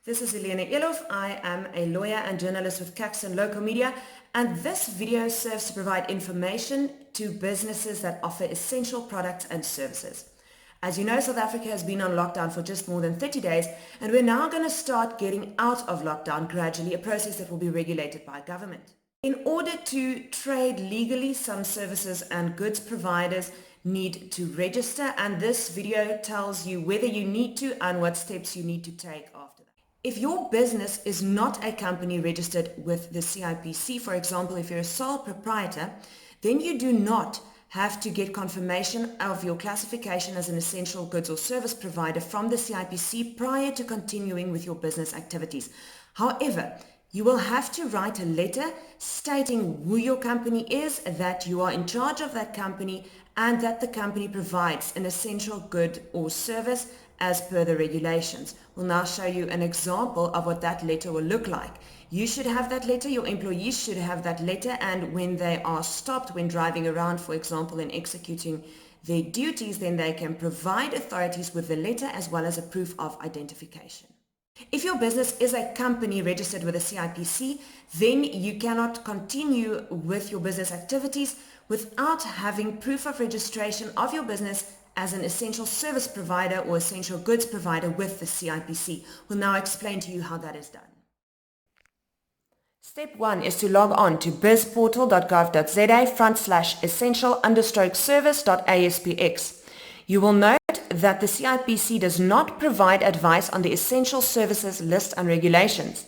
This is Elena Elof. I am a lawyer and journalist with Caxton Local Media, and this video serves to provide information to businesses that offer essential products and services. As you know, South Africa has been on lockdown for just more than 30 days, and we're now going to start getting out of lockdown gradually, a process that will be regulated by government. In order to trade legally, some services and goods providers need to register, and this video tells you whether you need to and what steps you need to take after that. If your business is not a company registered with the CIPC, for example, if you're a sole proprietor, then you do not have to get confirmation of your classification as an essential goods or service provider from the CIPC prior to continuing with your business activities. However, you will have to write a letter stating who your company is, that you are in charge of that company, and that the company provides an essential good or service as per the regulations. We'll now show you an example of what that letter will look like. You should have that letter, your employees should have that letter, and when they are stopped when driving around, for example, and executing their duties, then they can provide authorities with the letter as well as a proof of identification. If your business is a company registered with the CIPC, then you cannot continue with your business activities without having proof of registration of your business as an essential service provider or essential goods provider with the CIPC. We'll now explain to you how that is done. Step 1 is to log on to bizportal.gov.za/essential_service.aspx. You will note that the CIPC does not provide advice on the essential services list and regulations.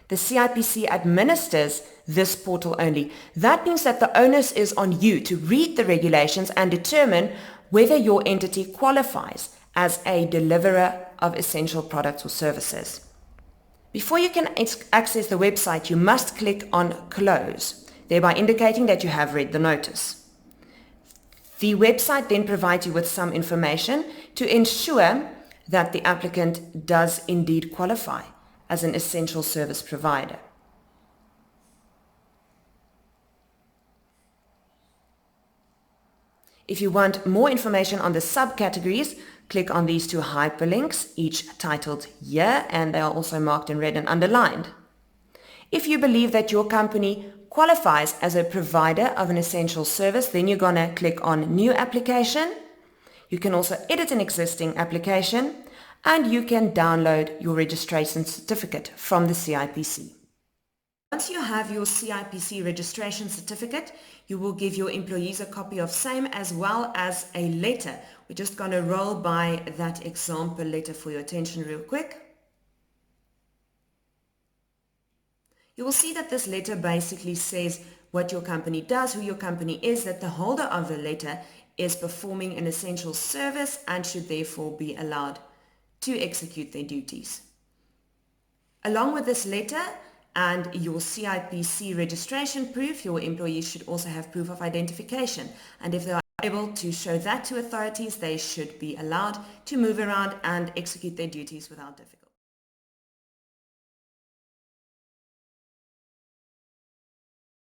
The CIPC administers this portal only. That means that the onus is on you to read the regulations and determine whether your entity qualifies as a deliverer of essential products or services. Before you can access the website, you must click on Close, thereby indicating that you have read the notice. The website then provides you with some information to ensure that the applicant does indeed qualify as an essential service provider. If you want more information on the subcategories, click on these two hyperlinks, each titled Year, and they are also marked in red and underlined. If you believe that your company qualifies as a provider of an essential service, then you're going to click on New Application. You can also edit an existing application, and you can download your registration certificate from the CIPC. Once you have your CIPC registration certificate, you will give your employees a copy of same as well as a letter. We're just going to roll by that example letter for your attention real quick. You will see that this letter basically says what your company does, who your company is, that the holder of the letter is performing an essential service and should therefore be allowed to execute their duties. Along with this letter and your CIPC registration proof, your employees should also have proof of identification. And if they are able to show that to authorities, they should be allowed to move around and execute their duties without difficulty.